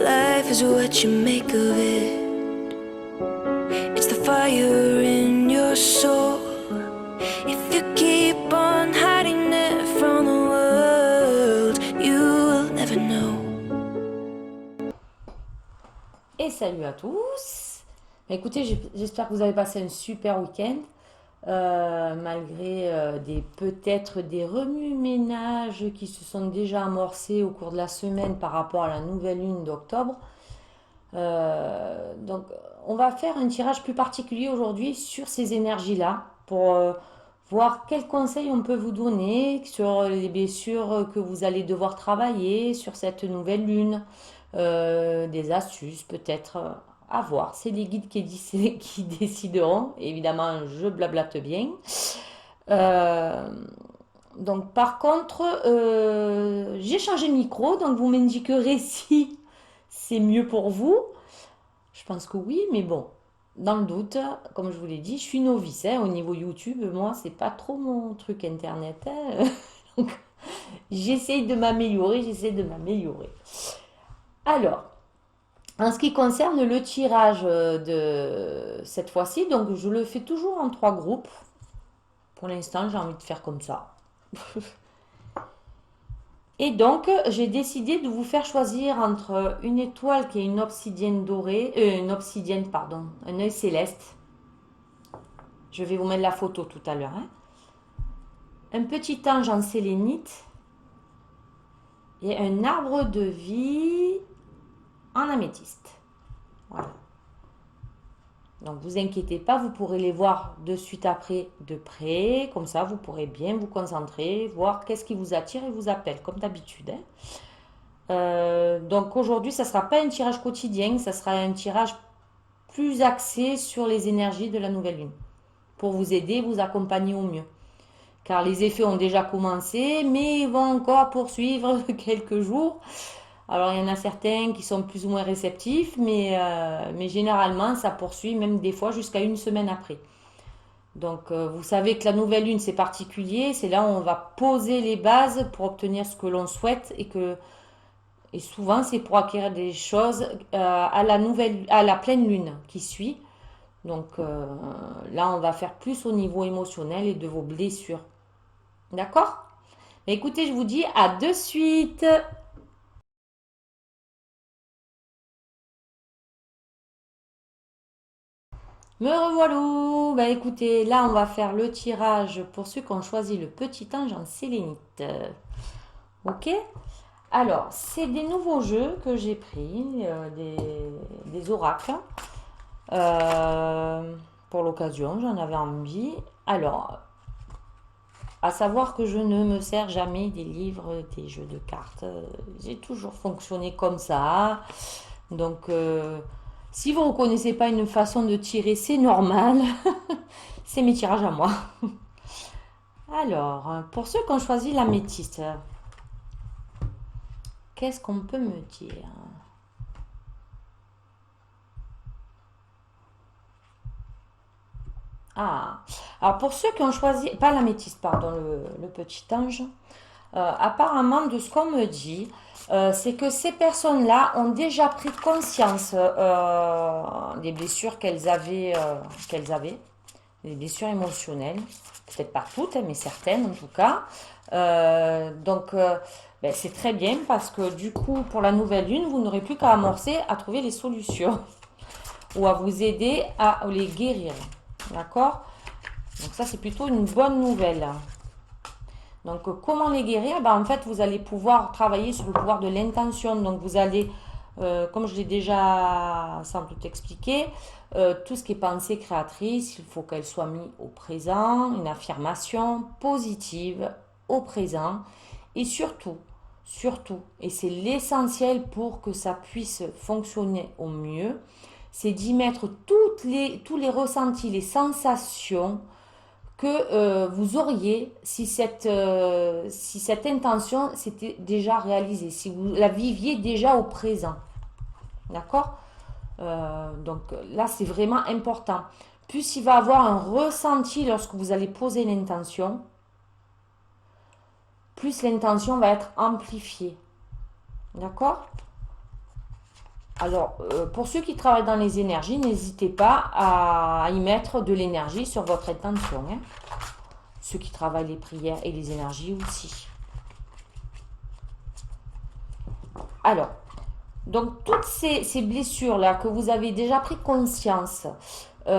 Life is what you make of it. It's the fire in your soul. If you keep on hiding it from the world, you'll never know. Et salut à tous. Écoutez, j'espère que vous avez passé un super week-end. Malgré peut-être des remue-ménages qui se sont déjà amorcés au cours de la semaine par rapport à la nouvelle lune d'octobre. Donc, on va faire un tirage plus particulier aujourd'hui sur ces énergies-là pour voir quels conseils on peut vous donner sur les blessures que vous allez devoir travailler sur cette nouvelle lune, des astuces peut-être à voir. C'est les guides qui décideront. Évidemment, je blablate bien. Donc, par contre, j'ai changé de micro, donc vous m'indiquerez si c'est mieux pour vous. Je pense que oui, mais bon, dans le doute, comme je vous l'ai dit, je suis novice hein, au niveau YouTube. Moi, c'est pas trop mon truc internet. Hein. Donc, j'essaye de m'améliorer. Alors, en ce qui concerne le tirage de cette fois-ci, donc je le fais toujours en 3 groupes. Pour l'instant, j'ai envie de faire comme ça. Et donc, j'ai décidé de vous faire choisir entre une étoile qui est une obsidienne dorée, un œil céleste. Je vais vous mettre la photo tout à l'heure. Hein. Un petit ange en sélénite et un arbre de vie en améthyste. Voilà. Donc, vous inquiétez pas, vous pourrez les voir de suite après de près. Comme ça, vous pourrez bien vous concentrer, voir qu'est-ce qui vous attire et vous appelle, comme d'habitude. Hein. Donc, aujourd'hui, ça ne sera pas un tirage quotidien, ça sera un tirage plus axé sur les énergies de la nouvelle lune. Pour vous aider, vous accompagner au mieux. Car les effets ont déjà commencé, mais ils vont encore poursuivre quelques jours. Alors, il y en a certains qui sont plus ou moins réceptifs, mais généralement, ça poursuit même des fois jusqu'à une semaine après. Donc, vous savez que la nouvelle lune, c'est particulier. C'est là où on va poser les bases pour obtenir ce que l'on souhaite et souvent, c'est pour acquérir des choses à la pleine lune qui suit. Donc, là, on va faire plus au niveau émotionnel et de vos blessures. D'accord? Écoutez, je vous dis à de suite. Me revoilà. Bah écoutez, là on va faire le tirage pour ceux qui ont choisi le petit ange en sélénite. Ok? Alors, c'est des nouveaux jeux que j'ai pris, des oracles. Pour l'occasion, j'en avais envie. Alors, à savoir que je ne me sers jamais des livres, des jeux de cartes. J'ai toujours fonctionné comme ça. Donc, si vous ne reconnaissez pas une façon de tirer, c'est normal. C'est mes tirages à moi. Alors, pour ceux qui ont choisi l'améthyste, qu'est-ce qu'on peut me dire? Ah, alors pour ceux qui ont choisi, pas l'améthyste, pardon, le petit ange, apparemment de ce qu'on me dit, c'est que ces personnes-là ont déjà pris conscience des blessures qu'elles avaient, des blessures émotionnelles, peut-être pas toutes, mais certaines en tout cas. Donc ben, c'est très bien parce que du coup, pour la nouvelle lune, vous n'aurez plus qu'à amorcer à trouver les solutions ou à vous aider à les guérir. D'accord? Donc ça, c'est plutôt une bonne nouvelle. Donc, comment les guérir? Ben, en fait, vous allez pouvoir travailler sur le pouvoir de l'intention. Donc, vous allez, comme je l'ai déjà sans doute expliqué, tout ce qui est pensée créatrice, il faut qu'elle soit mise au présent, une affirmation positive au présent. Et surtout, et c'est l'essentiel pour que ça puisse fonctionner au mieux, c'est d'y mettre tous les ressentis, les sensations que vous auriez si cette intention s'était déjà réalisée, si vous la viviez déjà au présent. D'accord? Donc là, c'est vraiment important. plus il va avoir un ressenti lorsque vous allez poser l'intention, plus l'intention va être amplifiée. D'accord? Alors, pour ceux qui travaillent dans les énergies, n'hésitez pas à y mettre de l'énergie sur votre intention. Hein. Ceux qui travaillent les prières et les énergies aussi. Alors, donc toutes ces blessures-là que vous avez déjà pris conscience, il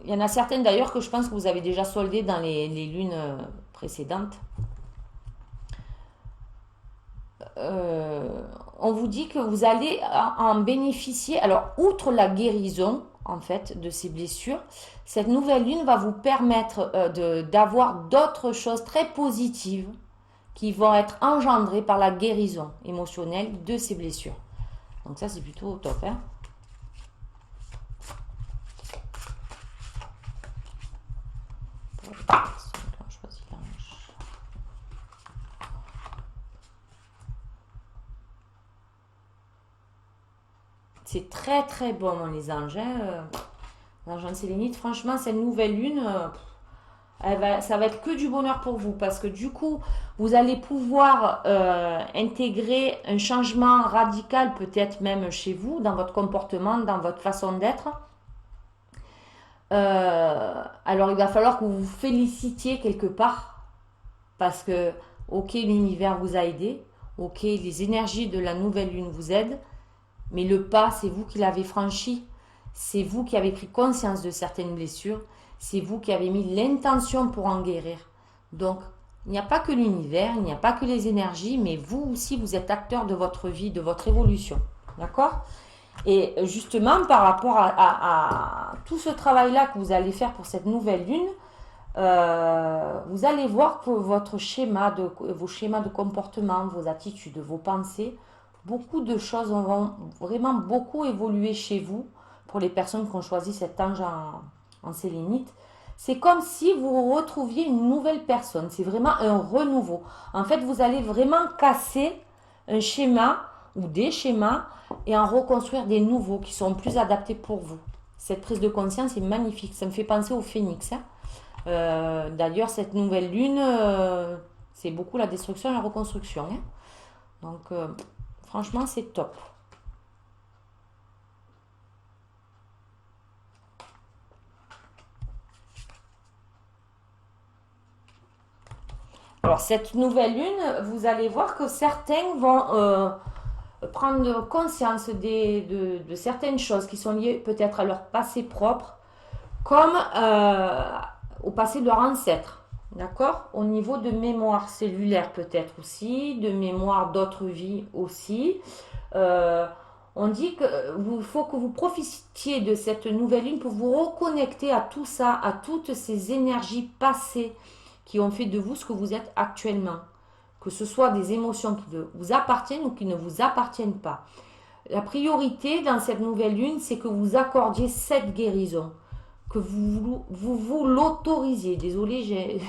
y en a certaines d'ailleurs que je pense que vous avez déjà soldées dans les lunes précédentes. On vous dit que vous allez en bénéficier. Alors, outre la guérison, en fait, de ces blessures, cette nouvelle lune va vous permettre d'avoir d'autres choses très positives qui vont être engendrées par la guérison émotionnelle de ces blessures. Donc ça, c'est plutôt top, hein. C'est très très bon les anges. Hein. L'ange sélénite, franchement, cette nouvelle lune, ça va être que du bonheur pour vous parce que du coup, vous allez pouvoir intégrer un changement radical, peut-être même chez vous, dans votre comportement, dans votre façon d'être. Alors, il va falloir que vous vous félicitiez quelque part parce que, ok, l'univers vous a aidé, ok, les énergies de la nouvelle lune vous aident. Mais le pas, c'est vous qui l'avez franchi. C'est vous qui avez pris conscience de certaines blessures. C'est vous qui avez mis l'intention pour en guérir. Donc, il n'y a pas que l'univers, il n'y a pas que les énergies, mais vous aussi, vous êtes acteur de votre vie, de votre évolution. D'accord? Et justement, par rapport à tout ce travail-là que vous allez faire pour cette nouvelle lune, vous allez voir que vos schémas de comportement, vos attitudes, vos pensées, beaucoup de choses vont vraiment beaucoup évoluer chez vous pour les personnes qui ont choisi cet ange en sélénite. C'est comme si vous retrouviez une nouvelle personne. C'est vraiment un renouveau. En fait, vous allez vraiment casser un schéma ou des schémas et en reconstruire des nouveaux qui sont plus adaptés pour vous. Cette prise de conscience est magnifique. Ça me fait penser au phénix. Hein. D'ailleurs, cette nouvelle lune, c'est beaucoup la destruction et la reconstruction. Hein. Donc, franchement, c'est top. Alors, cette nouvelle lune, vous allez voir que certains vont prendre conscience de certaines choses qui sont liées peut-être à leur passé propre, comme au passé de leur ancêtre. D'accord? Au niveau de mémoire cellulaire peut-être aussi, de mémoire d'autres vies aussi. On dit qu'il faut que vous profitiez de cette nouvelle lune pour vous reconnecter à tout ça, à toutes ces énergies passées qui ont fait de vous ce que vous êtes actuellement. Que ce soit des émotions qui vous appartiennent ou qui ne vous appartiennent pas. La priorité dans cette nouvelle lune, c'est que vous accordiez cette guérison. Que vous l'autorisiez. Désolée,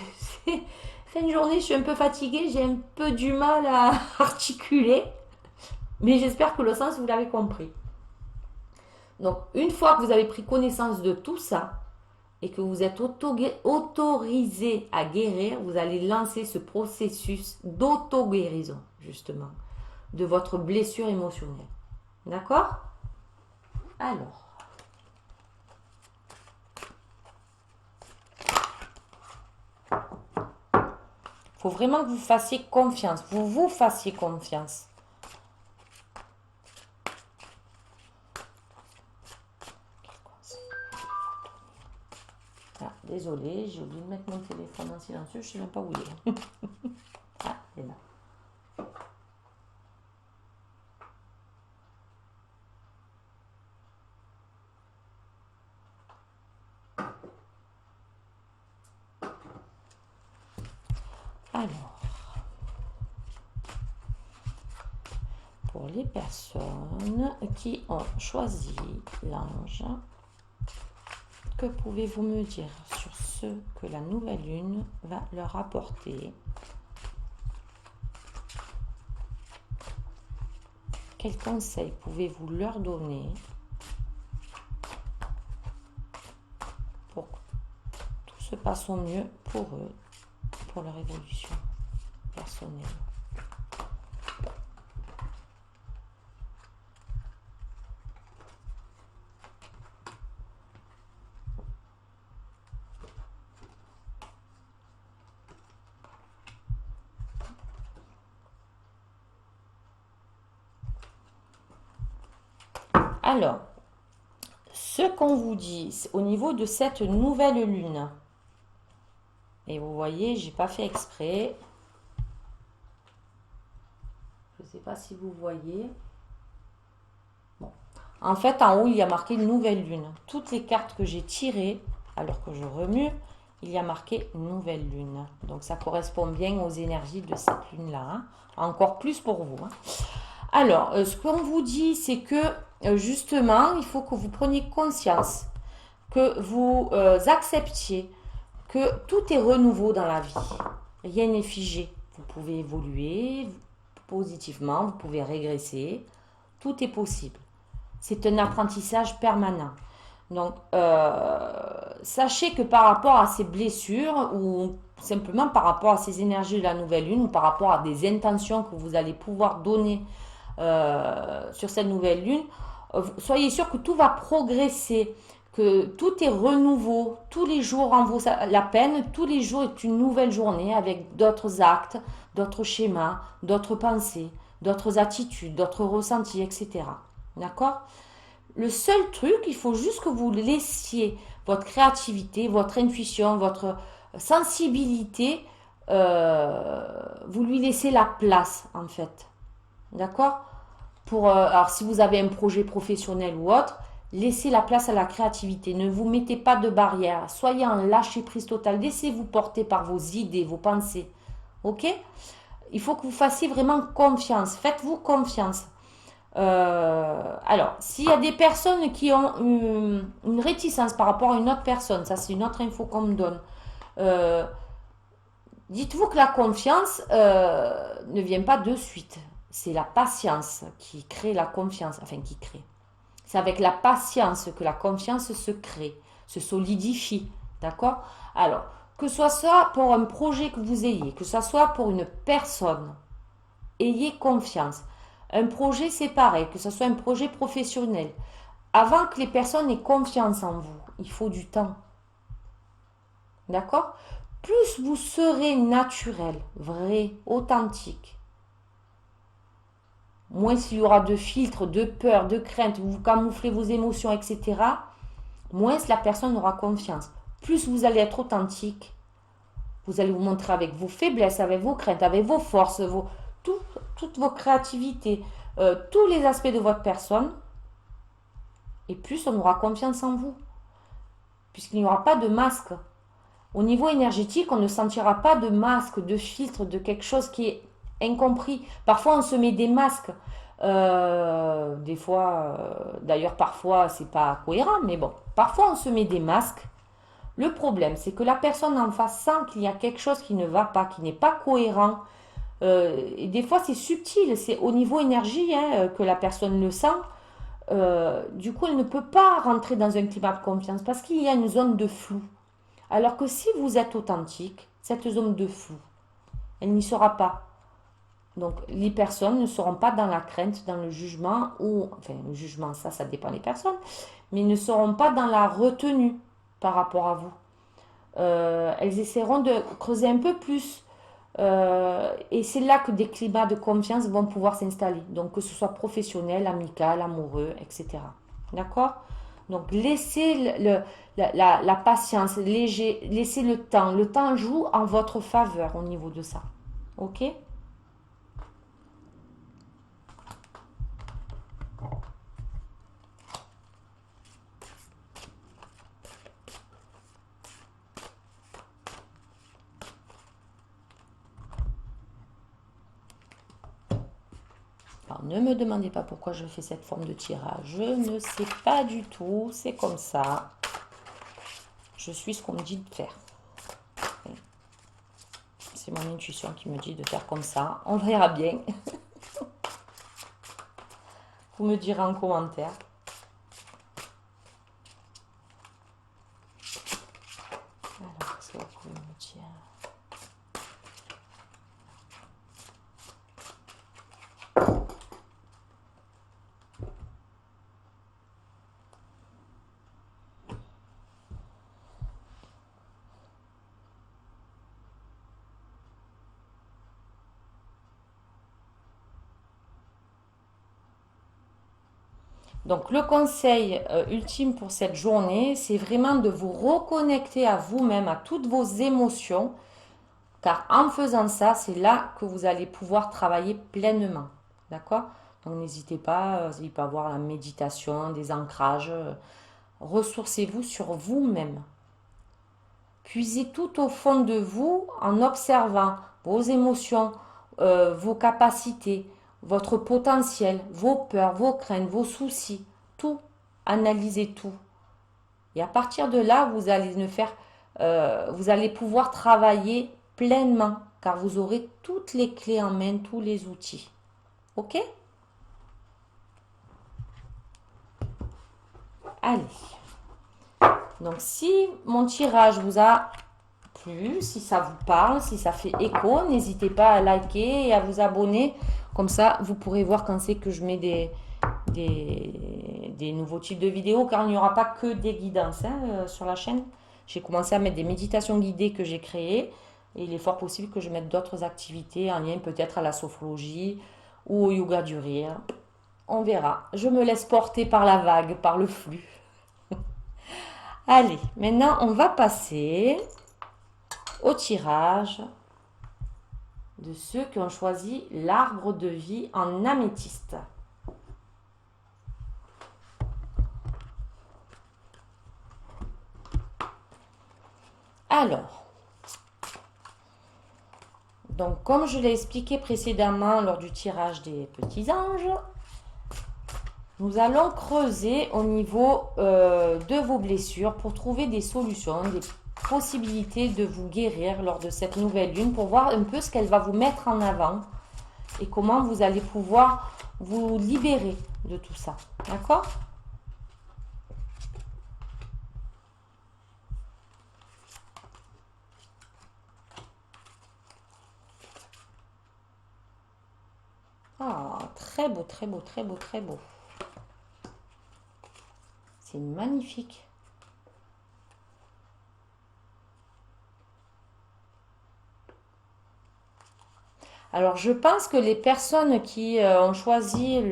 fin de journée, je suis un peu fatiguée, j'ai un peu du mal à articuler, mais j'espère que le sens, vous l'avez compris. Donc, une fois que vous avez pris connaissance de tout ça, et que vous êtes autorisé à guérir, vous allez lancer ce processus d'auto-guérison, justement, de votre blessure émotionnelle. D'accord? Alors. Il faut vraiment que vous fassiez confiance. Vous fassiez confiance. Ah, désolée, j'ai oublié de mettre mon téléphone en silencieux. Je ne sais même pas où il est. Ah, il est là. Alors, pour les personnes qui ont choisi l'ange, que pouvez-vous me dire sur ce que la nouvelle lune va leur apporter? Quels conseils pouvez-vous leur donner? se passe au mieux pour eux, pour leur évolution personnelle. Alors, ce qu'on vous dit au niveau de cette nouvelle lune, et vous voyez, j'ai pas fait exprès. Je ne sais pas si vous voyez. Bon. En fait, en haut, il y a marqué nouvelle lune. Toutes les cartes que j'ai tirées, alors que je remue, il y a marqué nouvelle lune. Donc, ça correspond bien aux énergies de cette lune-là. Hein. Encore plus pour vous. Hein. Alors, ce qu'on vous dit, c'est que justement, il faut que vous preniez conscience, que vous acceptiez que tout est renouveau dans la vie. Rien n'est figé. Vous pouvez évoluer positivement, vous pouvez régresser. Tout est possible. C'est un apprentissage permanent. Donc, sachez que par rapport à ces blessures ou simplement par rapport à ces énergies de la nouvelle lune ou par rapport à des intentions que vous allez pouvoir donner sur cette nouvelle lune, soyez sûr que tout va progresser, que tout est renouveau, tous les jours en vaut la peine, tous les jours est une nouvelle journée avec d'autres actes, d'autres schémas, d'autres pensées, d'autres attitudes, d'autres ressentis, etc. D'accord ? Le seul truc, il faut juste que vous laissiez votre créativité, votre intuition, votre sensibilité, vous lui laissez la place en fait. D'accord ? Alors si vous avez un projet professionnel ou autre, laissez la place à la créativité. Ne vous mettez pas de barrière. Soyez en lâcher prise totale. Laissez-vous porter par vos idées, vos pensées. Ok ? Il faut que vous fassiez vraiment confiance. Faites-vous confiance. Alors, s'il y a des personnes qui ont une réticence par rapport à une autre personne, ça c'est une autre info qu'on me donne. Dites-vous que la confiance ne vient pas de suite. C'est la patience qui crée la confiance, enfin qui crée. C'est avec la patience que la confiance se crée, se solidifie, d'accord ? Alors, que ce soit pour un projet que vous ayez, que ce soit pour une personne, ayez confiance. Un projet, c'est pareil, que ce soit un projet professionnel. Avant que les personnes aient confiance en vous, il faut du temps. D'accord ? Plus vous serez naturel, vrai, authentique, moins il y aura de filtres, de peur, de crainte, vous camouflez vos émotions, etc., moins la personne aura confiance. Plus vous allez être authentique, vous allez vous montrer avec vos faiblesses, avec vos craintes, avec vos forces, toutes vos créativités, tous les aspects de votre personne, et plus on aura confiance en vous, puisqu'il n'y aura pas de masque. Au niveau énergétique, on ne sentira pas de masque, de filtre, de quelque chose qui est incompris. Parfois, on se met des masques. Des fois, d'ailleurs, parfois, c'est pas cohérent, mais bon, parfois, on se met des masques. Le problème, c'est que la personne en face sent qu'il y a quelque chose qui ne va pas, qui n'est pas cohérent. Et des fois, c'est subtil, c'est au niveau énergie que la personne le sent. Du coup, elle ne peut pas rentrer dans un climat de confiance parce qu'il y a une zone de flou. Alors que si vous êtes authentique, cette zone de flou, elle n'y sera pas. Donc, les personnes ne seront pas dans la crainte, dans le jugement, enfin, le jugement, ça dépend des personnes, mais ne seront pas dans la retenue par rapport à vous. Elles essaieront de creuser un peu plus. Et c'est là que des climats de confiance vont pouvoir s'installer. Donc, que ce soit professionnel, amical, amoureux, etc. D'accord ? Donc, laissez la patience, laissez le temps. Le temps joue en votre faveur au niveau de ça. Ok ? Alors, ne me demandez pas pourquoi je fais cette forme de tirage. Je ne sais pas du tout. C'est comme ça. Je suis ce qu'on me dit de faire. C'est mon intuition qui me dit de faire comme ça. On verra bien. Vous me direz en commentaire. Alors, vous me dire. Donc le conseil ultime pour cette journée, c'est vraiment de vous reconnecter à vous-même, à toutes vos émotions, car en faisant ça, c'est là que vous allez pouvoir travailler pleinement. D'accord? Donc n'hésitez pas, il peut y avoir la méditation, des ancrages. Ressourcez-vous sur vous-même. Puisez tout au fond de vous en observant vos émotions, vos capacités, votre potentiel, vos peurs, vos craintes, vos soucis, tout. Analysez tout. Et à partir de là, vous allez pouvoir travailler pleinement, car vous aurez toutes les clés en main, tous les outils. Ok? Allez. Donc si mon tirage vous a plu, si ça vous parle, si ça fait écho, n'hésitez pas à liker et à vous abonner. Comme ça, vous pourrez voir quand c'est que je mets des nouveaux types de vidéos, car il n'y aura pas que des guidances sur la chaîne. J'ai commencé à mettre des méditations guidées que j'ai créées. Et il est fort possible que je mette d'autres activités en lien peut-être à la sophrologie ou au yoga du rire. On verra. Je me laisse porter par la vague, par le flux. Allez, maintenant on va passer au tirage de ceux qui ont choisi l'arbre de vie en améthyste. Alors, donc comme je l'ai expliqué précédemment lors du tirage des petits anges, nous allons creuser au niveau de vos blessures pour trouver des solutions, des possibilités de vous guérir lors de cette nouvelle lune, pour voir un peu ce qu'elle va vous mettre en avant et comment vous allez pouvoir vous libérer de tout ça. D'accord ? Ah, très beau, très beau, très beau, très beau. C'est magnifique. Alors, je pense que les personnes qui ont choisi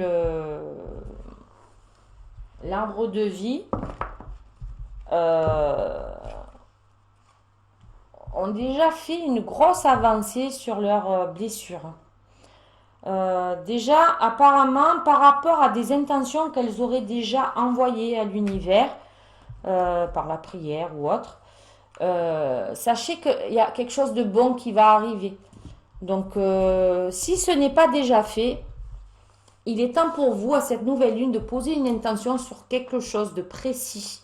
l'arbre de vie ont déjà fait une grosse avancée sur leurs blessures. Déjà, apparemment, par rapport à des intentions qu'elles auraient déjà envoyées à l'univers, par la prière ou autre, sachez qu'il y a quelque chose de bon qui va arriver. Donc, si ce n'est pas déjà fait, il est temps pour vous, à cette nouvelle lune, de poser une intention sur quelque chose de précis.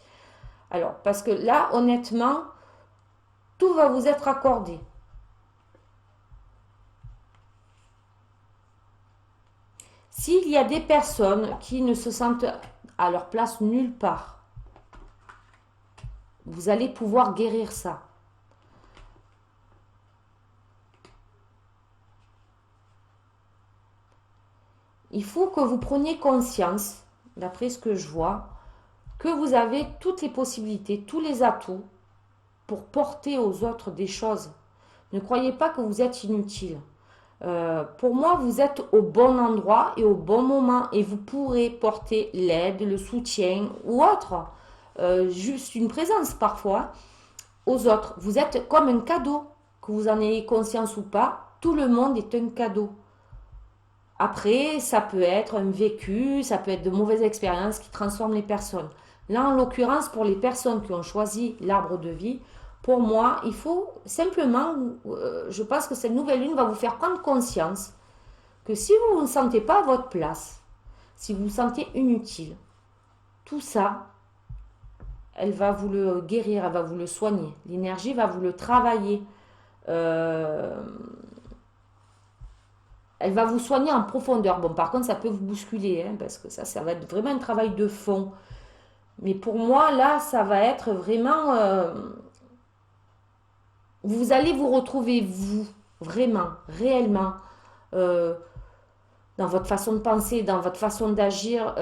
Alors, parce que là, honnêtement, tout va vous être accordé. S'il y a des personnes qui ne se sentent à leur place nulle part, vous allez pouvoir guérir ça. Il faut que vous preniez conscience, d'après ce que je vois, que vous avez toutes les possibilités, tous les atouts pour porter aux autres des choses. Ne croyez pas que vous êtes inutile. Pour moi, vous êtes au bon endroit et au bon moment, et vous pourrez porter l'aide, le soutien ou autre, juste une présence parfois, aux autres. Vous êtes comme un cadeau, que vous en ayez conscience ou pas, tout le monde est un cadeau. Après, ça peut être un vécu, ça peut être de mauvaises expériences qui transforment les personnes. Là, en l'occurrence, pour les personnes qui ont choisi l'arbre de vie, pour moi, il faut simplement, je pense que cette nouvelle lune va vous faire prendre conscience que si vous ne sentez pas à votre place, si vous vous sentez inutile, tout ça, elle va vous le guérir, elle va vous le soigner. L'énergie va vous le travailler. Elle va vous soigner en profondeur. Bon, par contre, ça peut vous bousculer, parce que ça va être vraiment un travail de fond. Mais pour moi, là, ça va être vraiment vous allez vous retrouver, vous, vraiment, réellement, euh, dans votre façon de penser, dans votre façon d'agir.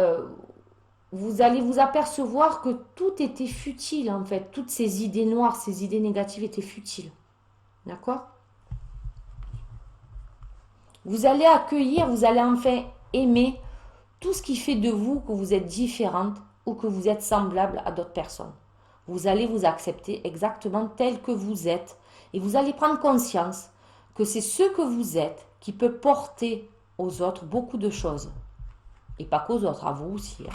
Vous allez vous apercevoir que tout était futile, en fait. Toutes ces idées noires, ces idées négatives étaient futiles. D'accord? Vous allez accueillir, vous allez enfin aimer tout ce qui fait de vous que vous êtes différente ou que vous êtes semblable à d'autres personnes. Vous allez vous accepter exactement tel que vous êtes et vous allez prendre conscience que c'est ce que vous êtes qui peut porter aux autres beaucoup de choses. Et pas qu'aux autres, à vous aussi. Hein.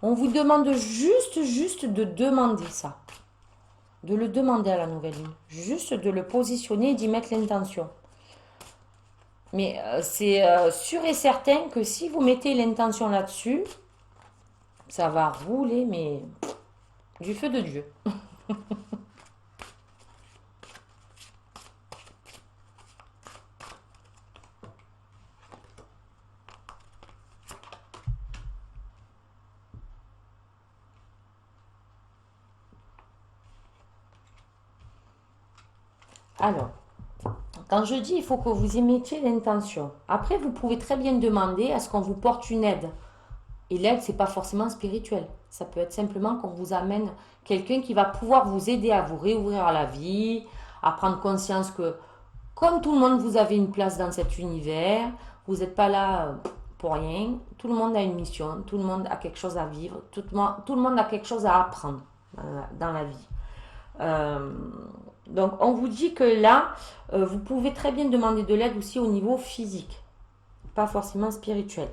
On vous demande juste de demander ça. De le demander à la nouvelle lune. Juste de le positionner et d'y mettre l'intention. Mais c'est sûr et certain que si vous mettez l'intention là-dessus, ça va rouler, mais du feu de Dieu. Alors, quand je dis il faut que vous y mettiez l'intention. Après, vous pouvez très bien demander à ce qu'on vous porte une aide. Et l'aide, c'est pas forcément spirituel. Ça peut être simplement qu'on vous amène quelqu'un qui va pouvoir vous aider à vous réouvrir à la vie, à prendre conscience que, comme tout le monde, vous avez une place dans cet univers. Vous n'êtes pas là pour rien. Tout le monde a une mission. Tout le monde a quelque chose à vivre. Tout le monde a quelque chose à apprendre dans la vie. Euh, donc, on vous dit que là, vous pouvez très bien demander de l'aide aussi au niveau physique, pas forcément spirituel.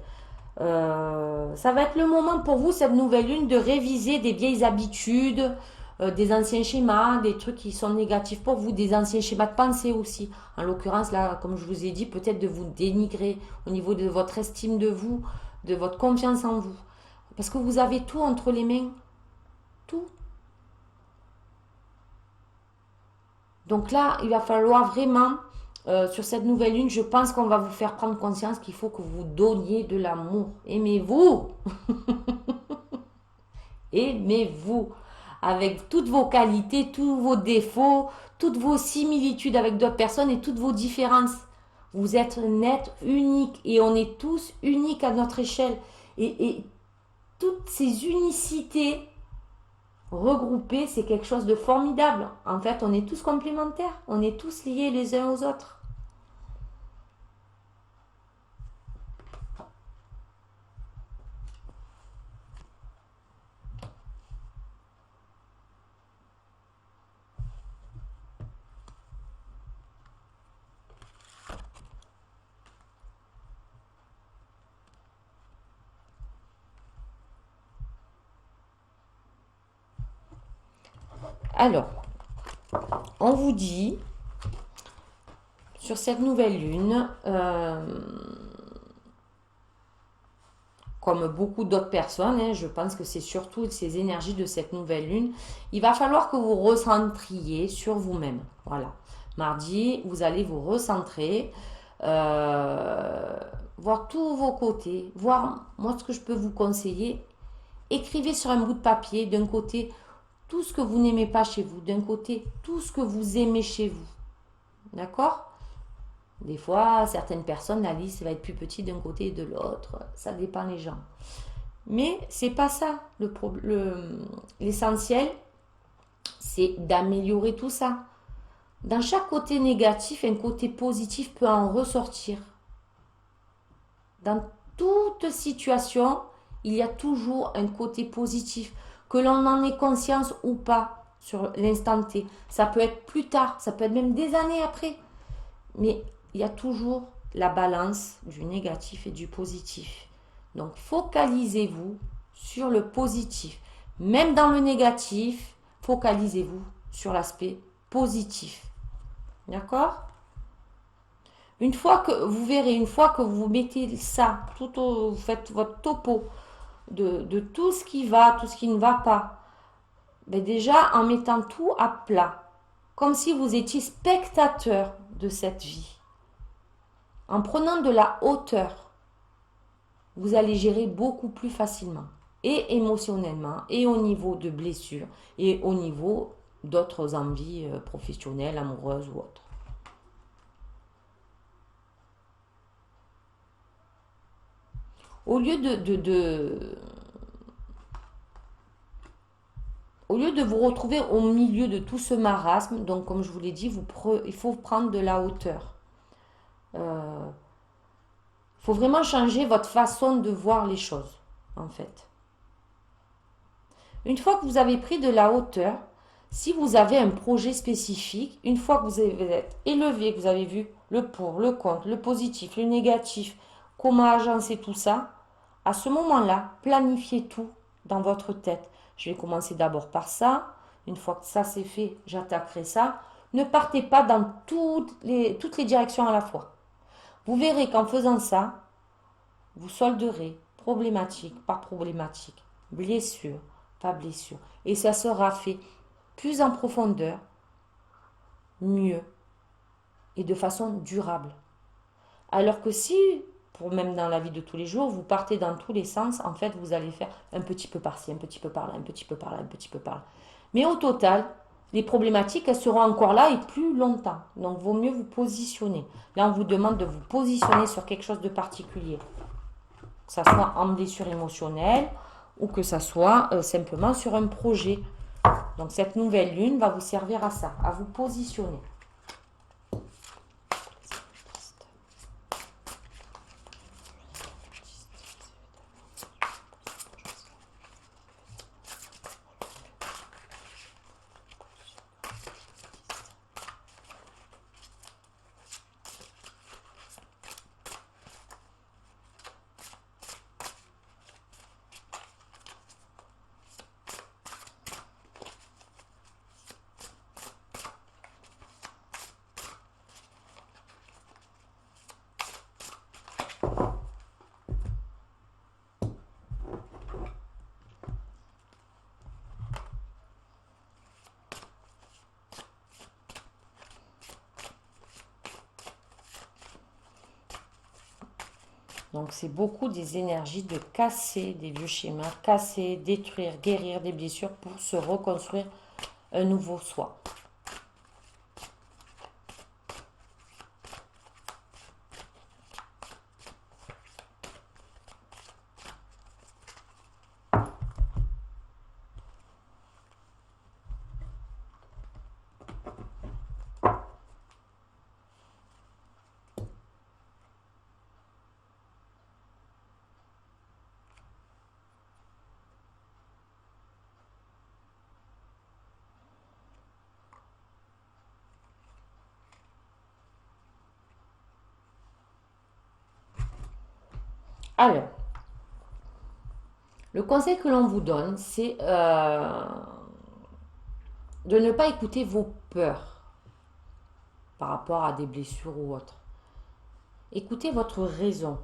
Ça va être le moment pour vous, cette nouvelle lune, de réviser des vieilles habitudes, des anciens schémas, des trucs qui sont négatifs pour vous, des anciens schémas de pensée aussi. En l'occurrence, là, comme je vous ai dit, peut-être de vous dénigrer au niveau de votre estime de vous, de votre confiance en vous. Parce que vous avez tout entre les mains. Tout. Donc là, il va falloir vraiment, sur cette nouvelle lune, je pense qu'on va vous faire prendre conscience qu'il faut que vous donniez de l'amour. Aimez-vous. Aimez-vous. Avec toutes vos qualités, tous vos défauts, toutes vos similitudes avec d'autres personnes et toutes vos différences. Vous êtes un être unique et on est tous uniques à notre échelle. Et toutes ces unicités regroupées, c'est quelque chose de formidable. En fait, on est tous complémentaires. On est tous liés les uns aux autres. Alors, on vous dit, sur cette nouvelle lune, comme beaucoup d'autres personnes, hein, je pense que c'est surtout ces énergies de cette nouvelle lune, il va falloir que vous recentriez sur vous-même. Voilà. Mardi, vous allez vous recentrer, voir tous vos côtés, voir, moi, ce que je peux vous conseiller. Écrivez sur un bout de papier, d'un côté, tout ce que vous n'aimez pas chez vous, d'un côté, tout ce que vous aimez chez vous. D'accord? Des fois, certaines personnes, la liste va être plus petite d'un côté et de l'autre. Ça dépend les gens. Mais c'est pas ça. L'essentiel, c'est d'améliorer tout ça. Dans chaque côté négatif, un côté positif peut en ressortir. Dans toute situation, il y a toujours un côté positif. Que l'on en ait conscience ou pas sur l'instant T. Ça peut être plus tard, ça peut être même des années après. Mais il y a toujours la balance du négatif et du positif. Donc focalisez-vous sur le positif. Même dans le négatif, focalisez-vous sur l'aspect positif. D'accord? Une fois que vous verrez, une fois que vous mettez ça, vous faites votre topo de tout ce qui va, tout ce qui ne va pas, ben déjà en mettant tout à plat, comme si vous étiez spectateur de cette vie. En prenant de la hauteur, vous allez gérer beaucoup plus facilement. Et émotionnellement, et au niveau de blessures, et au niveau d'autres envies professionnelles, amoureuses ou autres. Au lieu de vous retrouver au milieu de tout ce marasme, donc comme je vous l'ai dit, il faut prendre de la hauteur. Il faut vraiment changer votre façon de voir les choses, en fait. Une fois que vous avez pris de la hauteur, si vous avez un projet spécifique, une fois que vous êtes élevé, que vous avez vu le pour, le contre, le positif, le négatif, comment agencer tout ça, à ce moment-là, planifiez tout dans votre tête. Je vais commencer d'abord par ça. Une fois que ça c'est fait, j'attaquerai ça. Ne partez pas dans toutes les directions à la fois. Vous verrez qu'en faisant ça, vous solderez problématique par problématique, blessure par blessure. Et ça sera fait plus en profondeur, mieux et de façon durable. Alors que si, pour même dans la vie de tous les jours, vous partez dans tous les sens, en fait, vous allez faire un petit peu par-ci, un petit peu par-là, un petit peu par-là, un petit peu par-là. Mais au total, les problématiques, elles seront encore là et plus longtemps. Donc, vaut mieux vous positionner. Là, on vous demande de vous positionner sur quelque chose de particulier. Que ça soit en blessure émotionnelle ou que ça soit simplement sur un projet. Donc, cette nouvelle lune va vous servir à ça, à vous positionner. Donc, c'est beaucoup des énergies de casser des vieux schémas, casser, détruire, guérir des blessures pour se reconstruire un nouveau soi. Alors, le conseil que l'on vous donne, c'est de ne pas écouter vos peurs par rapport à des blessures ou autres. Écoutez votre raison.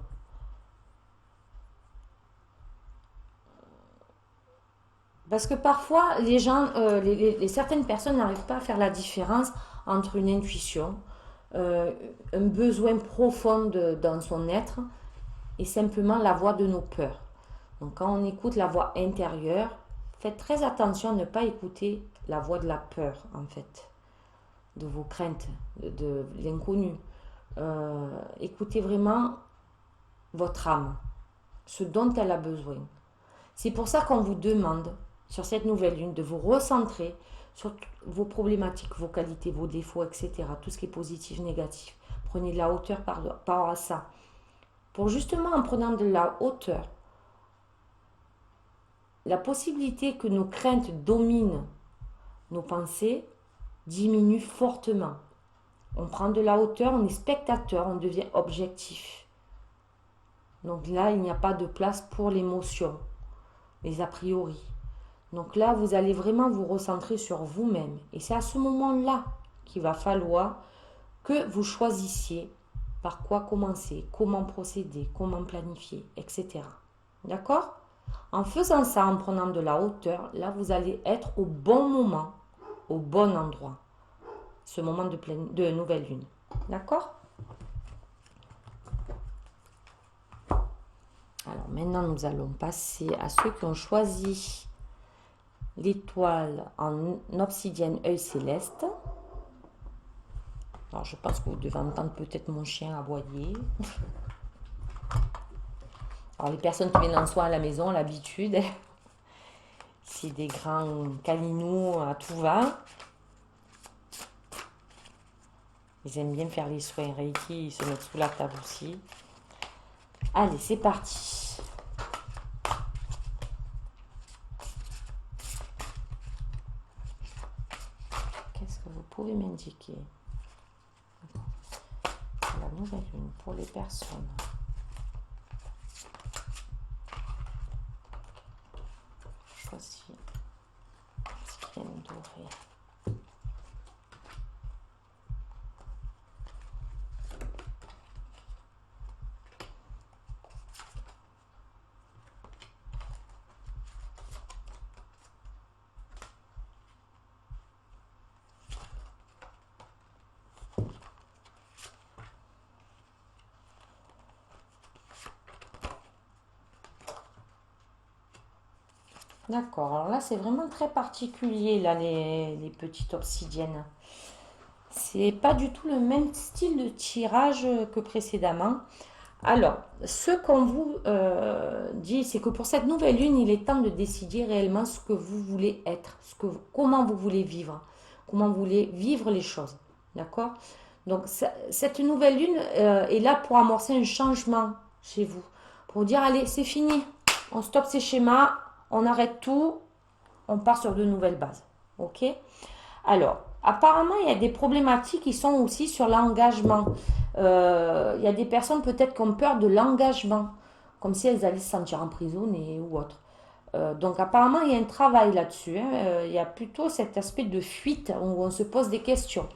Parce que parfois, les gens, certaines personnes n'arrivent pas à faire la différence entre une intuition, un besoin profond dans son être et simplement la voix de nos peurs. Donc quand on écoute la voix intérieure, faites très attention à ne pas écouter la voix de la peur, en fait, de vos craintes, de l'inconnu. Écoutez vraiment votre âme, ce dont elle a besoin. C'est pour ça qu'on vous demande, sur cette nouvelle lune, de vous recentrer sur vos problématiques, vos qualités, vos défauts, etc. Tout ce qui est positif, négatif. Prenez de la hauteur par rapport à ça. Pour justement, en prenant de la hauteur, la possibilité que nos craintes dominent nos pensées diminue fortement. On prend de la hauteur, on est spectateur, on devient objectif. Donc là, il n'y a pas de place pour l'émotion, les a priori. Donc là, vous allez vraiment vous recentrer sur vous-même. Et c'est à ce moment-là qu'il va falloir que vous choisissiez par quoi commencer, comment procéder, comment planifier, etc. D'accord ? En faisant ça, en prenant de la hauteur, là, vous allez être au bon moment, au bon endroit. Ce moment de nouvelle lune. D'accord ? Alors maintenant, nous allons passer à ceux qui ont choisi l'étoile en obsidienne œil céleste. Alors, je pense que vous devez entendre peut-être mon chien aboyer. Alors, les personnes qui viennent en soin à la maison, l'habitude, c'est des grands câlinous à tout va. Ils aiment bien faire les soins Reiki, ils se mettent sous la table aussi. Allez, c'est parti. Qu'est-ce que vous pouvez m'indiquer? La nouvelle lune pour les personnes. Voici ce qui vient d'ouvrir. D'accord, alors là c'est vraiment très particulier là les petites obsidiennes. C'est pas du tout le même style de tirage que précédemment. Alors, ce qu'on vous dit, c'est que pour cette nouvelle lune, il est temps de décider réellement ce que vous voulez être, comment vous voulez vivre, comment vous voulez vivre les choses. D'accord? Donc, cette nouvelle lune est là pour amorcer un changement chez vous, pour dire, allez, c'est fini, on stoppe ces schémas, on arrête tout, on part sur de nouvelles bases. Ok? Alors, apparemment, il y a des problématiques qui sont aussi sur l'engagement. Il y a des personnes peut-être qui ont peur de l'engagement, comme si elles allaient se sentir emprisonnées ou autre. Donc, apparemment, il y a un travail là-dessus. Il y a plutôt cet aspect de fuite où on se pose des questions.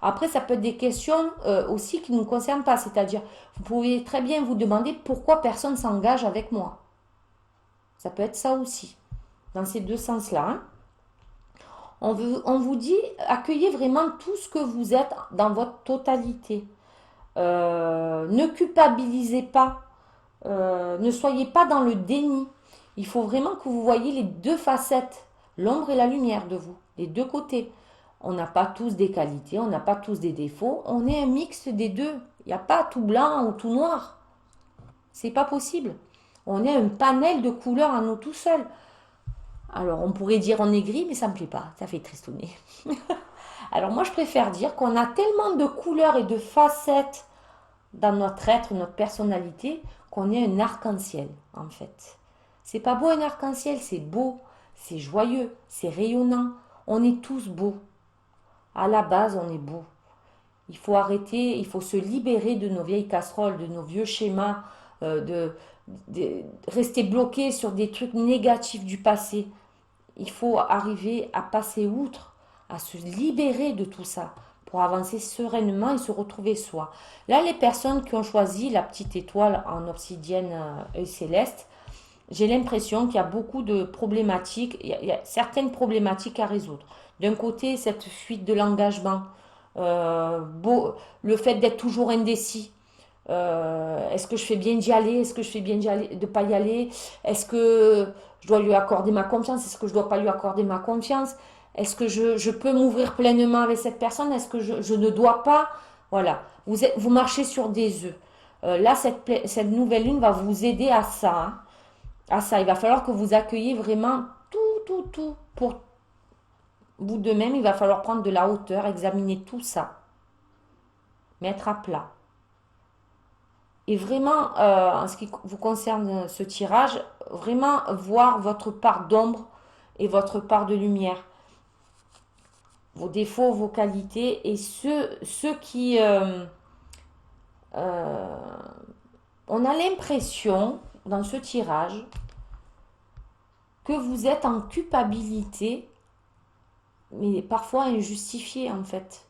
Après, ça peut être des questions aussi qui ne nous concernent pas. C'est-à-dire, vous pouvez très bien vous demander pourquoi personne s'engage avec moi. Ça peut être ça aussi, dans ces deux sens-là. Hein. On vous dit, accueillez vraiment tout ce que vous êtes dans votre totalité. Ne culpabilisez pas. Ne soyez pas dans le déni. Il faut vraiment que vous voyez les deux facettes, l'ombre et la lumière de vous, les deux côtés. On n'a pas tous des qualités, on n'a pas tous des défauts. On est un mix des deux. Il n'y a pas tout blanc ou tout noir. C'est pas possible. On est un panel de couleurs à nous tout seuls. Alors, on pourrait dire on est gris, mais ça ne me plaît pas. Ça fait tristouner. Alors, moi, je préfère dire qu'on a tellement de couleurs et de facettes dans notre être, notre personnalité, qu'on est un arc-en-ciel, en fait. C'est pas beau un arc-en-ciel, c'est beau, c'est joyeux, c'est rayonnant. On est tous beaux. À la base, on est beaux. Il faut arrêter, il faut se libérer de nos vieilles casseroles, de nos vieux schémas, de rester bloqué sur des trucs négatifs du passé. Il faut arriver à passer outre, à se libérer de tout ça pour avancer sereinement et se retrouver soi. Là, les personnes qui ont choisi la petite étoile en obsidienne œil céleste, j'ai l'impression qu'il y a beaucoup de problématiques, il y a certaines problématiques à résoudre. D'un côté, cette fuite de l'engagement, le fait d'être toujours indécis. Est-ce que je fais bien d'y aller? Est-ce que je fais bien de ne pas y aller? Est-ce que je dois lui accorder ma confiance? Est-ce que je ne dois pas lui accorder ma confiance? Est-ce que je peux m'ouvrir pleinement avec cette personne? Est-ce que je ne dois pas? Voilà, vous marchez sur des œufs. Là, cette nouvelle lune va vous aider à ça. Hein. À ça, il va falloir que vous accueilliez vraiment tout pour vous de même. Il va falloir prendre de la hauteur, examiner tout ça, mettre à plat. Et vraiment, en ce qui vous concerne ce tirage, vraiment voir votre part d'ombre et votre part de lumière. Vos défauts, vos qualités et ceux qui... on a l'impression, dans ce tirage, que vous êtes en culpabilité, mais parfois injustifiée en fait.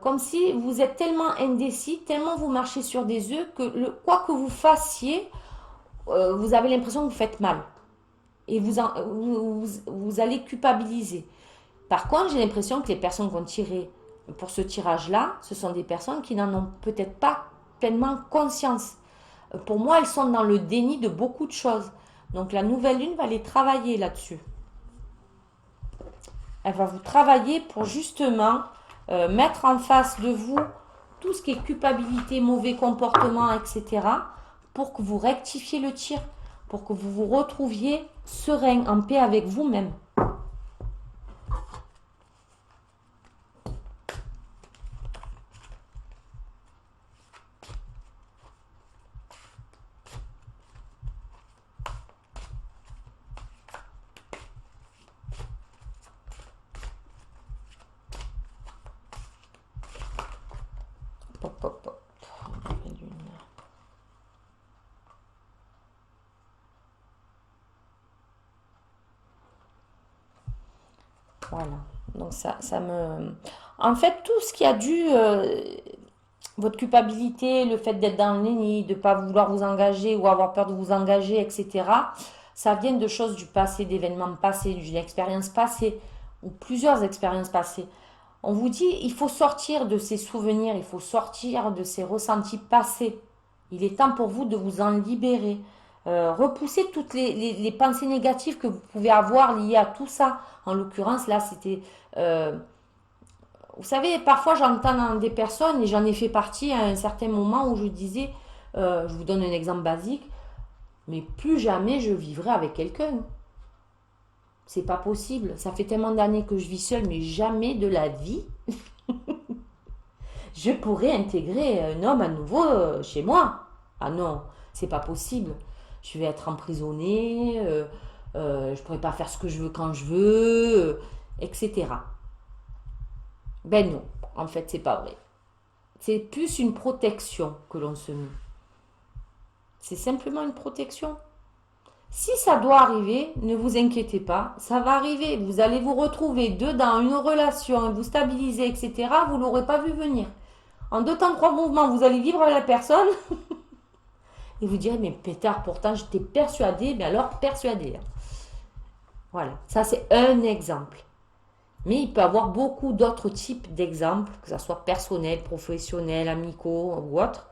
Comme si vous êtes tellement indécis, tellement vous marchez sur des œufs que quoi que vous fassiez, vous avez l'impression que vous faites mal. Et vous allez culpabiliser. Par contre, j'ai l'impression que les personnes qui vont tirer pour ce tirage-là, ce sont des personnes qui n'en ont peut-être pas pleinement conscience. Pour moi, elles sont dans le déni de beaucoup de choses. Donc la nouvelle lune va les travailler là-dessus. Elle va vous travailler pour justement mettre en face de vous tout ce qui est culpabilité, mauvais comportement, etc. pour que vous rectifiez le tir, pour que vous vous retrouviez serein, en paix avec vous-même. Pop, pop, pop. Voilà. Donc ça me... En fait, tout ce qui a dû... votre culpabilité, le fait d'être dans le déni, de ne pas vouloir vous engager ou avoir peur de vous engager, etc., ça vient de choses du passé, d'événements passés, d'une expérience passée ou plusieurs expériences passées. On vous dit, il faut sortir de ces souvenirs, il faut sortir de ces ressentis passés. Il est temps pour vous de vous en libérer. Repousser toutes les pensées négatives que vous pouvez avoir liées à tout ça. En l'occurrence, là, c'était... vous savez, parfois j'entends dans des personnes, et j'en ai fait partie à un certain moment où je disais, je vous donne un exemple basique, mais plus jamais je vivrai avec quelqu'un. C'est pas possible. Ça fait tellement d'années que je vis seule, mais jamais de la vie je pourrais intégrer un homme à nouveau chez moi. Ah non, c'est pas possible. Je vais être emprisonnée, je pourrais pas faire ce que je veux quand je veux, etc. Ben non, en fait, c'est pas vrai. C'est plus une protection que l'on se met. C'est simplement une protection. Si ça doit arriver, ne vous inquiétez pas, ça va arriver. Vous allez vous retrouver dans une relation, vous stabiliser, etc. Vous ne l'aurez pas vu venir. En 2 temps 3 mouvements, vous allez vivre avec la personne et vous direz, mais pétard, pourtant j'étais persuadée, mais alors persuadée. Voilà, ça c'est un exemple. Mais il peut y avoir beaucoup d'autres types d'exemples, que ce soit personnel, professionnel, amicaux ou autres,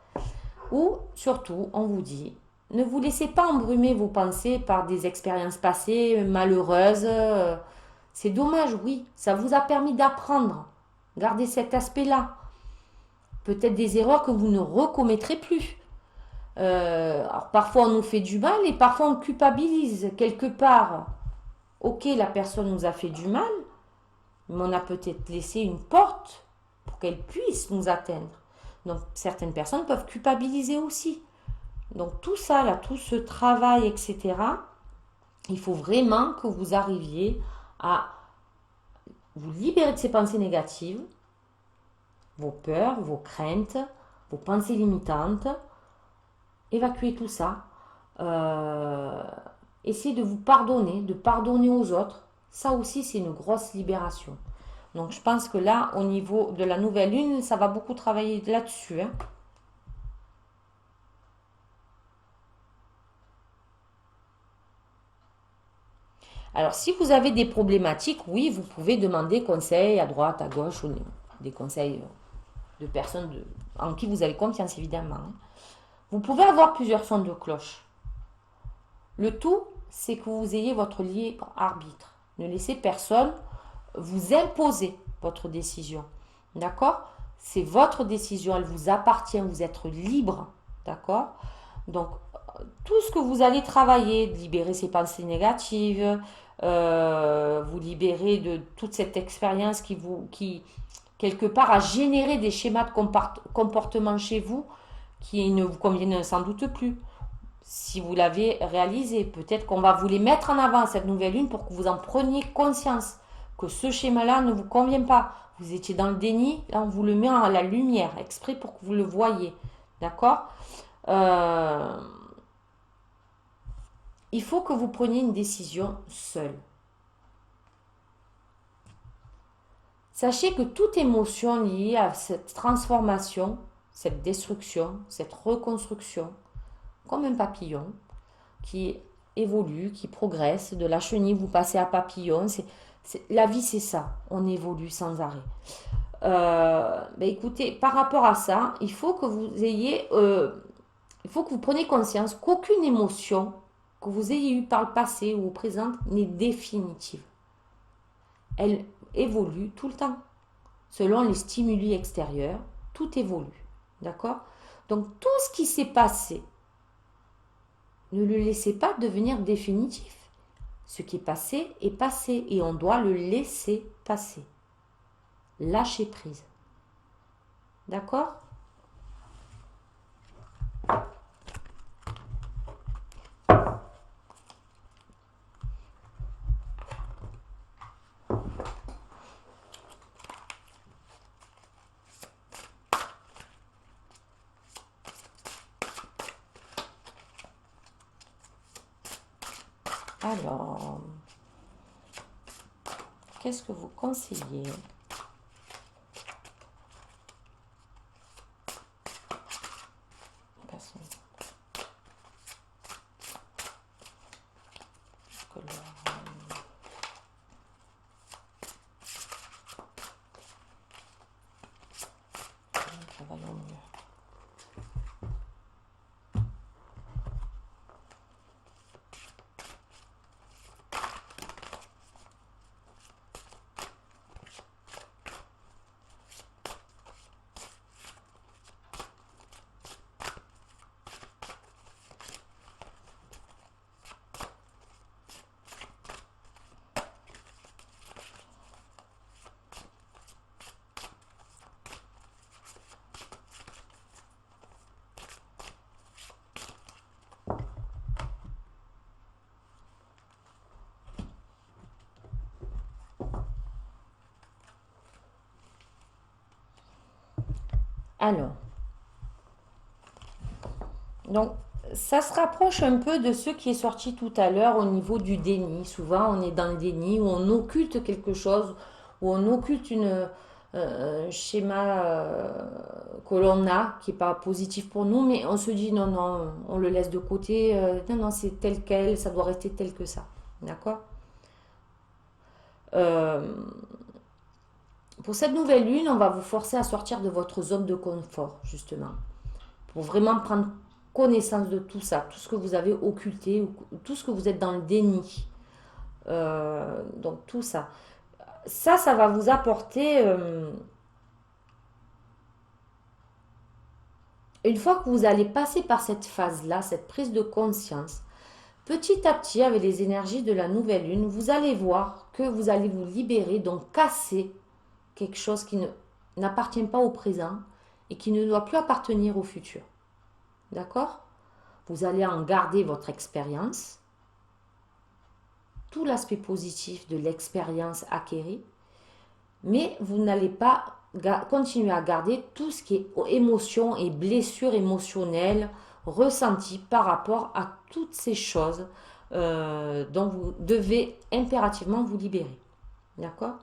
où surtout on vous dit, ne vous laissez pas embrumer vos pensées par des expériences passées malheureuses. C'est dommage, oui, ça vous a permis d'apprendre. Gardez cet aspect-là. Peut-être des erreurs que vous ne recommettrez plus. Alors parfois on nous fait du mal et parfois on culpabilise quelque part. Ok, la personne nous a fait du mal, mais on a peut-être laissé une porte pour qu'elle puisse nous atteindre. Donc certaines personnes peuvent culpabiliser aussi. Donc tout ça, là, tout ce travail, etc., il faut vraiment que vous arriviez à vous libérer de ces pensées négatives, vos peurs, vos craintes, vos pensées limitantes, évacuer tout ça, essayez de vous pardonner, de pardonner aux autres. Ça aussi, c'est une grosse libération. Donc je pense que là, au niveau de la nouvelle lune, ça va beaucoup travailler là-dessus, hein. Alors, si vous avez des problématiques, oui, vous pouvez demander conseil à droite, à gauche, ou des conseils de personnes en qui vous avez confiance, évidemment, hein. Vous pouvez avoir plusieurs sons de cloche. Le tout, c'est que vous ayez votre libre arbitre. Ne laissez personne vous imposer votre décision. D'accord? C'est votre décision, elle vous appartient, vous êtes libre. D'accord? Donc, tout ce que vous allez travailler, libérer ces pensées négatives, vous libérer de toute cette expérience qui quelque part a généré des schémas de comportement chez vous qui ne vous conviennent sans doute plus. Si vous l'avez réalisé, peut-être qu'on va vous les mettre en avant cette nouvelle lune pour que vous en preniez conscience que ce schéma-là ne vous convient pas. Vous étiez dans le déni, là on vous le met à la lumière, exprès pour que vous le voyez. D'accord? Il faut que vous preniez une décision seule. Sachez que toute émotion liée à cette transformation, cette destruction, cette reconstruction, comme un papillon qui évolue, qui progresse, de la chenille vous passez à papillon, la vie c'est ça, on évolue sans arrêt. Écoutez, par rapport à ça, il faut que vous ayez il faut que vous preniez conscience qu'aucune émotion que vous ayez eue par le passé ou au présent n'est définitive. Elle évolue tout le temps. Selon les stimuli extérieurs, tout évolue. D'accord? Donc tout ce qui s'est passé, ne le laissez pas devenir définitif. Ce qui est passé et on doit le laisser passer. Lâcher prise. D'accord? Alors, qu'est-ce que vous conseillez? Personne. Travaillons mieux. Alors, donc, ça se rapproche un peu de ce qui est sorti tout à l'heure au niveau du déni. Souvent, on est dans le déni, où on occulte quelque chose, où on occulte un schéma que l'on a, qui n'est pas positif pour nous, mais on se dit non, non, on le laisse de côté. Non, non, c'est tel quel, ça doit rester tel que ça. D'accord? Pour cette nouvelle lune, on va vous forcer à sortir de votre zone de confort, justement, pour vraiment prendre connaissance de tout ça, tout ce que vous avez occulté, ou tout ce que vous êtes dans le déni. Donc tout ça. Ça va vous apporter, une fois que vous allez passer par cette phase-là, cette prise de conscience, petit à petit, avec les énergies de la nouvelle lune, vous allez voir que vous allez vous libérer, donc casser quelque chose qui n'appartient pas au présent et qui ne doit plus appartenir au futur. D'accord? Vous allez en garder votre expérience, tout l'aspect positif de l'expérience acquérie, mais vous n'allez pas continuer à garder tout ce qui est émotion et blessures émotionnelles ressenties par rapport à toutes ces choses dont vous devez impérativement vous libérer. D'accord?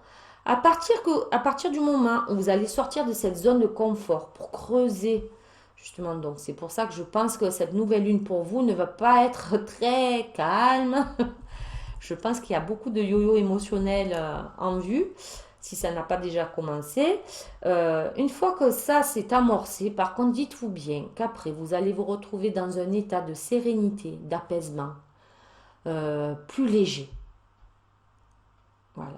À partir du moment où vous allez sortir de cette zone de confort pour creuser, justement, donc c'est pour ça que je pense que cette nouvelle lune pour vous ne va pas être très calme. Je pense qu'il y a beaucoup de yo-yo émotionnel en vue, si ça n'a pas déjà commencé. Une fois que ça s'est amorcé, par contre, dites-vous bien qu'après, vous allez vous retrouver dans un état de sérénité, d'apaisement, plus léger. Voilà.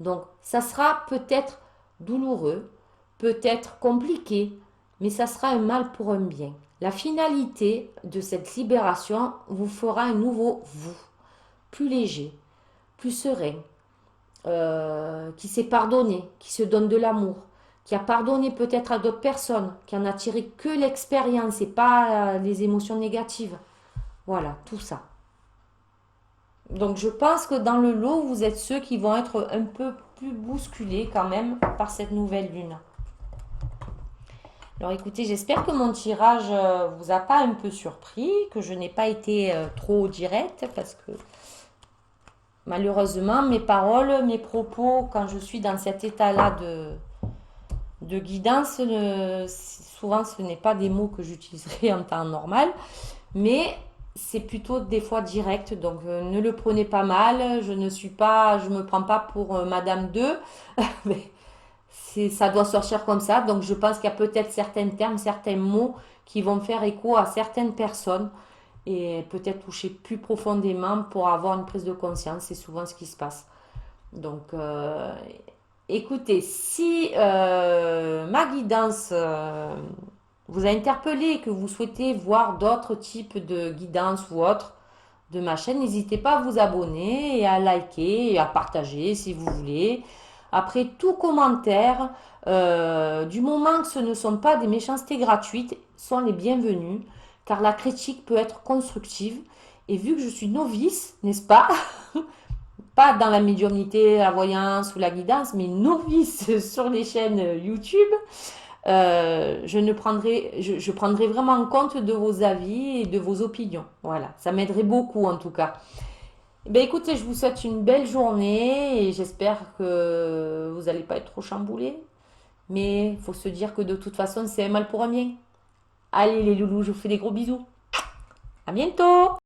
Donc, ça sera peut-être douloureux, peut-être compliqué, mais ça sera un mal pour un bien. La finalité de cette libération vous fera un nouveau vous, plus léger, plus serein, qui s'est pardonné, qui se donne de l'amour, qui a pardonné peut-être à d'autres personnes, qui en a tiré que l'expérience et pas les émotions négatives. Voilà, tout ça. Donc je pense que dans le lot, vous êtes ceux qui vont être un peu plus bousculés quand même par cette nouvelle lune. Alors écoutez, j'espère que mon tirage vous a pas un peu surpris, que je n'ai pas été trop directe, parce que malheureusement, mes paroles, mes propos, quand je suis dans cet état-là de guidance, souvent ce n'est pas des mots que j'utiliserai en temps normal, mais c'est plutôt des fois direct, donc ne le prenez pas mal, je me prends pas pour Madame 2, mais ça doit sortir comme ça. Donc, je pense qu'il y a peut-être certains termes, certains mots qui vont faire écho à certaines personnes et peut-être toucher plus profondément pour avoir une prise de conscience. C'est souvent ce qui se passe. Donc, écoutez, si ma guidance vous a interpellé et que vous souhaitez voir d'autres types de guidance ou autres de ma chaîne, n'hésitez pas à vous abonner et à liker et à partager si vous voulez. Après tout commentaire, du moment que ce ne sont pas des méchancetés gratuites, sont les bienvenus, car la critique peut être constructive. Et vu que je suis novice, n'est-ce pas? Pas dans la médiumnité, la voyance ou la guidance, mais novice sur les chaînes YouTube, je prendrai vraiment en compte de vos avis et de vos opinions. Voilà, ça m'aiderait beaucoup en tout cas. Ben écoutez, je vous souhaite une belle journée et j'espère que vous n'allez pas être trop chamboulés. Mais il faut se dire que de toute façon, c'est un mal pour un bien. Allez les loulous, je vous fais des gros bisous. À bientôt!